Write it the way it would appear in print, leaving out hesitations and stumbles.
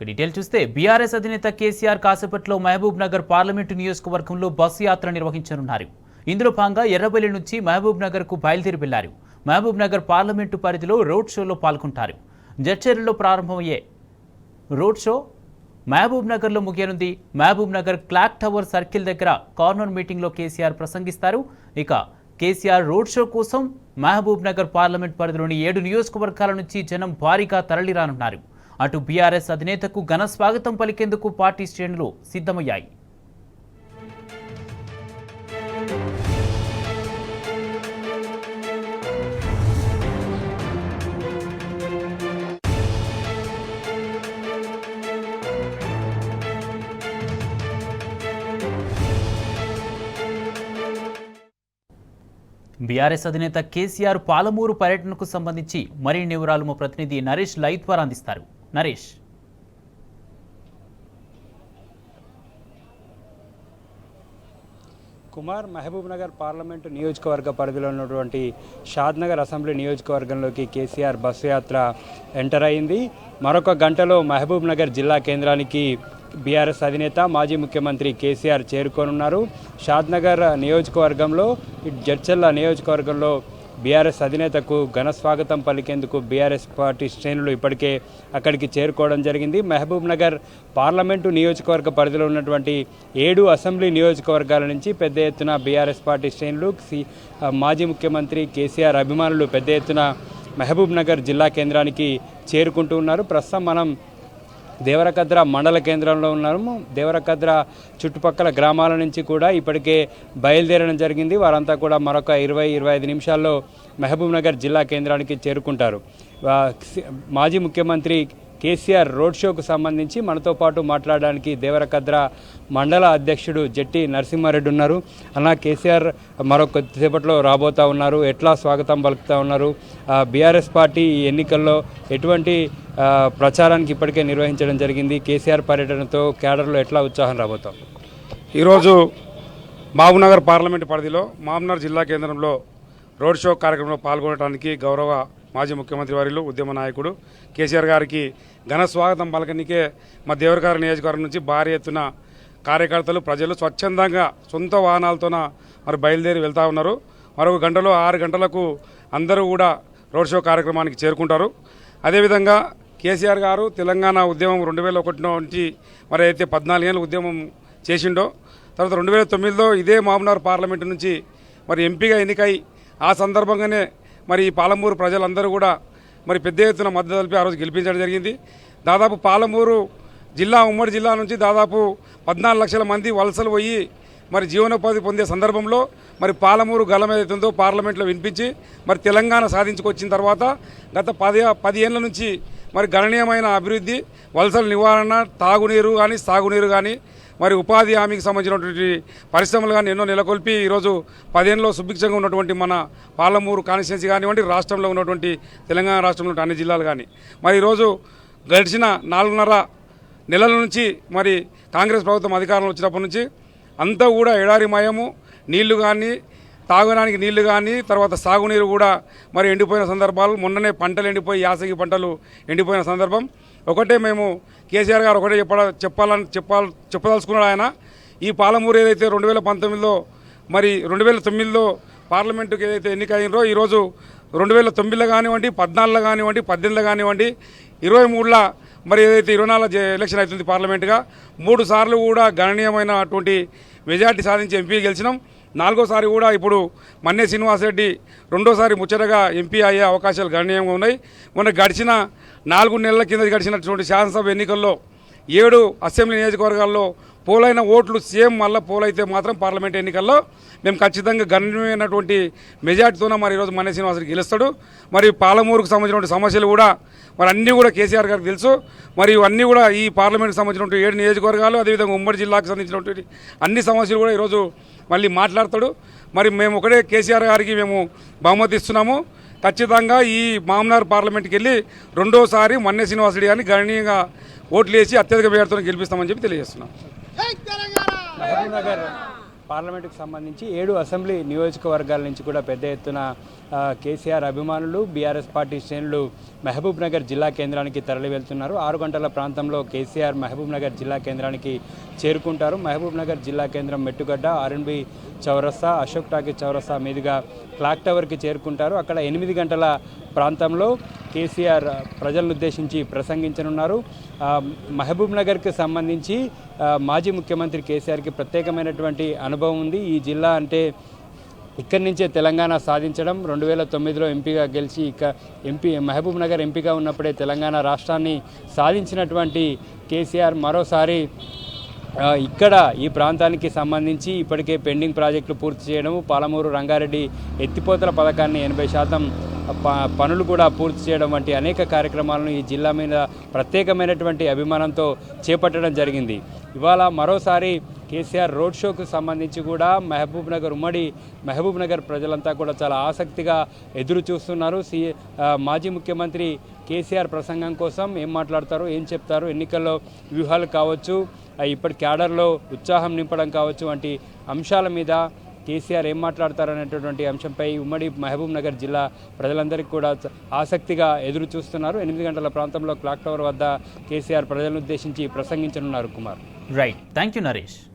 Detail చూస్తే BRS అధినేత కేసీఆర్ కాసేపట్లో మహబూబ్ నగర్ పార్లమెంటు నియోజకవర్గంలో బస్సు యాత్ర నిర్వహించనున్నారు. ఇందులో భాగంగా ఎర్రబెల్లి నుంచి మహబూబ్ నగర్ కు బయలుదేరి వెళ్లారు. మహబూబ్ నగర్ పార్లమెంటు పరిధిలో రోడ్ షోలో పాల్గొంటారు. జడ్చర్లలో ప్రారంభమయ్యే రోడ్ షో మహబూబ్ నగర్లో ముగియనుంది. Mahabub Nagar clock tower circle దగ్గర కార్నర్ మీటింగ్లో కేసీఆర్ ప్రసంగిస్తారు. ఇక కేసీఆర్ రోడ్ షో కోసం మహబూబ్ నగర్ పార్లమెంట్ పరిధిలోని 7 నియోజకవర్గాల నుంచి జనం భారీగా తరలిరానున్నారు. అటు బీఆర్ఎస్ అధినేతకు ఘన స్వాగతం పలికేందుకు పార్టీ శ్రేణులు సిద్ధమయ్యాయి. బీఆర్ఎస్ అధినేత కేసీఆర్ పాలమూరు పర్యటనకు సంబంధించి మరిన్ని వివరాలు మా ప్రతినిధి నరేష్ లైవ్ ద్వారా అందిస్తారు. నరేష్, కుమార్ మహబూబ్ నగర్ పార్లమెంటు నియోజకవర్గ పరిధిలో ఉన్నటువంటి షాద్నగర్ అసెంబ్లీ నియోజకవర్గంలోకి కేసీఆర్ బస్సు యాత్ర ఎంటర్ అయింది. మరొక గంటలో మహబూబ్ నగర్ జిల్లా కేంద్రానికి బీఆర్ఎస్ అధినేత మాజీ ముఖ్యమంత్రి కేసీఆర్ చేరుకోనున్నారు. షాద్నగర్ నియోజకవర్గంలో జడ్చర్ల నియోజకవర్గంలో బీఆర్ఎస్ అధినేతకు ఘన స్వాగతం పలికేందుకు బీఆర్ఎస్ పార్టీ శ్రేణులు ఇప్పటికే అక్కడికి చేరుకోవడం జరిగింది. మహబూబ్ నగర్ పార్లమెంటు నియోజకవర్గ పరిధిలో ఉన్నటువంటి 7 అసెంబ్లీ నియోజకవర్గాల నుంచి పెద్ద ఎత్తున బీఆర్ఎస్ పార్టీ శ్రేణులు మాజీ ముఖ్యమంత్రి కేసీఆర్ అభిమానులు పెద్ద ఎత్తున మహబూబ్ నగర్ జిల్లా కేంద్రానికి చేరుకుంటూ ఉన్నారు. ప్రస్తుతం మనం దేవరకద్ర మండల కేంద్రంలో ఉన్నాము. దేవరకద్ర చుట్టుపక్కల గ్రామాల నుంచి కూడా ఇప్పటికే బయలుదేరడం జరిగింది. వారంతా కూడా మరొక 20-25 నిమిషాల్లో మహబూబ్ నగర్ జిల్లా కేంద్రానికి చేరుకుంటారు. మాజీ ముఖ్యమంత్రి కేసీఆర్ రోడ్ షోకు సంబంధించి మనతో పాటు మాట్లాడడానికి దేవరకద్ర మండల అధ్యక్షుడు జట్టి నరసింహారెడ్డి ఉన్నారు. అలా కేసీఆర్ మరొక కొద్దిసేపట్లో రాబోతూ ఉన్నారు. ఎట్లా స్వాగతం పలుకుతూ ఉన్నారు? బీఆర్ఎస్ పార్టీ ఈ ఎన్నికల్లో ఎటువంటి ప్రచారానికి ఇప్పటికే నిర్వహించడం జరిగింది? కేసీఆర్ పర్యటనతో క్యాడర్లో ఎట్లా ఉత్సాహం రాబోతాం? ఈరోజు మహబూబ్నగర్ పార్లమెంటు పరిధిలో మహబూబ్నగర్ జిల్లా కేంద్రంలో రోడ్ షో కార్యక్రమంలో పాల్గొనడానికి గౌరవ మాజీ ముఖ్యమంత్రి వారిలో ఉద్యమ నాయకుడు కేసీఆర్ గారికి ఘన స్వాగతం పలకనికే మా దేవరకద్ర నియోజకవర్గం నుంచి భారీ ఎత్తున కార్యకర్తలు ప్రజలు స్వచ్ఛందంగా సొంత వాహనాలతోన మరి బయలుదేరి వెళ్తూ ఉన్నారు. మరొక గంటలో 6 గంటలకు అందరూ కూడా రోడ్ షో కార్యక్రమానికి చేరుకుంటారు. అదేవిధంగా కేసీఆర్ గారు తెలంగాణ ఉద్యమం 2001 నుంచి మరి అయితే 14 ఏళ్ళ ఉద్యమం చేసిండో, తర్వాత 2009లో ఇదే మహబూబ్నగర్ పార్లమెంటు నుంచి మరి ఎంపీగా ఎన్నికై ఆ సందర్భంగానే మరి పాలమూరు ప్రజలందరూ కూడా మరి పెద్ద ఎత్తున మద్దతు తెలిపి ఆ రోజు గెలిపించడం జరిగింది. దాదాపు పాలమూరు జిల్లా ఉమ్మడి జిల్లా నుంచి దాదాపు 14 లక్షల మంది వలసలు పోయి మరి జీవనోపాధి పొందే సందర్భంలో మరి పాలమూరు గలం ఏదైతుందో పార్లమెంట్లో వినిపించి మరి తెలంగాణ సాధించుకొచ్చిన తర్వాత గత 10 ఏళ్ళ నుంచి మరి గణనీయమైన అభివృద్ధి, వలసల నివారణ, తాగునీరు కానీ సాగునీరు కానీ మరి ఉపాధి హామీకి సంబంధించినటువంటి పరిశ్రమలు కానీ ఎన్నో నెలకొల్పి ఈరోజు 10 ఏళ్ళలో సుభిక్షంగా ఉన్నటువంటి మన పాలమూరు కాన్స్టిట్యున్సీ కానివ్వండి, రాష్ట్రంలో ఉన్నటువంటి తెలంగాణ రాష్ట్రంలో అన్ని జిల్లాలు కానీ మరి ఈరోజు గడిచిన 4.5 నెలల నుంచి మరి కాంగ్రెస్ ప్రభుత్వం అధికారంలో వచ్చినప్పటి నుంచి అంతా కూడా ఎడారిమయము, నీళ్లు కానీ తాగడానికి నీళ్లు కానీ తర్వాత సాగునీరు కూడా మరి ఎండిపోయిన సందర్భాలు, మొన్ననే పంటలు ఎండిపోయి యాసంగి పంటలు ఎండిపోయిన సందర్భం. ఒకటే మేము కేసీఆర్ గారు ఒకటే చెప్పదలుచుకున్నాడు. ఆయన ఈ పాలమూరు ఏదైతే 2019లో మరి 2009లో పార్లమెంటుకి ఏదైతే ఎన్నికైనరో ఈరోజు 2009లో కానివ్వండి, 14లో కానివ్వండి, 18లో కానివ్వండి, 23లో మరి ఏదైతే 24 ఎలక్షన్ అవుతుంది పార్లమెంటుగా 3 సార్లు కూడా గణనీయమైనటువంటి మెజార్టీ సాధించి ఎంపీ గెలిచినాం. 4వ సారి కూడా ఇప్పుడు మన్నే శ్రీనివాసరెడ్డి రెండోసారి ముచ్చటగా ఎంపీ అయ్యే అవకాశాలు గణనీయంగా ఉన్నాయి. మొన్న గడిచిన 4 నెలల కింద గడిచినటువంటి శాసనసభ ఎన్నికల్లో 7 అసెంబ్లీ నియోజకవర్గాల్లో పోలైన ఓట్లు సేమ్ మళ్ళీ పోలైతే మాత్రం పార్లమెంట్ ఎన్నికల్లో మేము ఖచ్చితంగా గణనీయమైనటువంటి మెజార్టీతోనే మరి ఈరోజు మన్నే శ్రీనివాసరెడ్డి గెలుస్తాడు. మరి పాలమూరుకు సంబంధించినటువంటి సమస్యలు కూడా మరి అన్నీ కూడా కేసీఆర్ గారికి తెలుసు. మరి ఇవన్నీ కూడా ఈ పార్లమెంట్కి సంబంధించినటువంటి 7 నియోజకవర్గాలు అదేవిధంగా ఉమ్మడి జిల్లాకు సంబంధించినటువంటి అన్ని సమస్యలు కూడా ఈరోజు మళ్ళీ మాట్లాడతాడు. మరి మేము ఒకటే కేసీఆర్ గారికి మేము బహుమతి ఇస్తున్నాము. ఖచ్చితంగా ఈ మహబూబ్నగర్ పార్లమెంట్కి వెళ్ళి రెండోసారి మన్నే శ్రీనివాసరెడ్డి గారిని గణనీయంగా ఓట్లు వేసి అత్యధిక మేరతో గెలిపిస్తామని చెప్పి తెలియజేస్తున్నాం. పార్లమెంటుకు సంబంధించి 7 అసెంబ్లీ నియోజకవర్గాల నుంచి కూడా పెద్ద ఎత్తున కేసీఆర్ అభిమానులు బీఆర్ఎస్ పార్టీ శ్రేణులు మహబూబ్ నగర్ జిల్లా కేంద్రానికి తరలి వెళ్తున్నారు. 6 గంటల ప్రాంతంలో కేసీఆర్ మహబూబ్ నగర్ జిల్లా కేంద్రానికి చేరుకుంటారు. మహబూబ్ నగర్ జిల్లా కేంద్రం మెట్టుగడ్డ, ఆర్ఎన్బి చౌరస్తా, అశోక్ టాకీస్ చౌరస్తా మీదుగా క్లాక్ టవర్కి చేరుకుంటారు. అక్కడ 8 గంటల ప్రాంతంలో కేసీఆర్ ప్రజలను ఉద్దేశించి ప్రసంగించనున్నారు. మహబూబ్ నగర్కి సంబంధించి మాజీ ముఖ్యమంత్రి కేసీఆర్కి ప్రత్యేకమైనటువంటి అనుభవం ఉంది. ఈ జిల్లా అంటే ఇక్కడి నుంచే తెలంగాణ సాధించడం, 2009లో ఎంపీగా గెలిచి మహబూబ్ నగర్ ఎంపీగా ఉన్నప్పుడే తెలంగాణ రాష్ట్రాన్ని సాధించినటువంటి కేసీఆర్ మరోసారి ఇక్కడ ఈ ప్రాంతానికి సంబంధించి ఇప్పటికే పెండింగ్ ప్రాజెక్టులు పూర్తి చేయడము, పాలమూరు రంగారెడ్డి ఎత్తిపోతల పథకాన్ని 80% పనులు కూడా పూర్తి చేయడం వంటి అనేక కార్యక్రమాలను ఈ జిల్లా మీద ప్రత్యేకమైనటువంటి అభిమానంతో చేపట్టడం జరిగింది. ఇవాళ మరోసారి కేసీఆర్ రోడ్ షోకు సంబంధించి కూడా ఉమ్మడి మహబూబ్ నగర్ ప్రజలంతా కూడా చాలా ఆసక్తిగా ఎదురు చూస్తున్నారు. మాజీ ముఖ్యమంత్రి కేసీఆర్ ప్రసంగం కోసం ఏం మాట్లాడతారు, ఏం చెప్తారు, ఎన్నికల్లో వ్యూహాలు కావచ్చు, ఇప్పటి క్యాడర్లో ఉత్సాహం నింపడం కావచ్చు వంటి అంశాల మీద కేసీఆర్ ఏం మాట్లాడతారనేటటువంటి అంశంపై ఉమ్మడి మహబూబ్ నగర్ జిల్లా ప్రజలందరికీ కూడా ఆసక్తిగా ఎదురు చూస్తున్నారు. 8 గంటల ప్రాంతంలో క్లాక్ టవర్ వద్ద కేసీఆర్ ప్రజలను ఉద్దేశించి ప్రసంగించనున్నారు. Kumar. Right, thank you Naresh.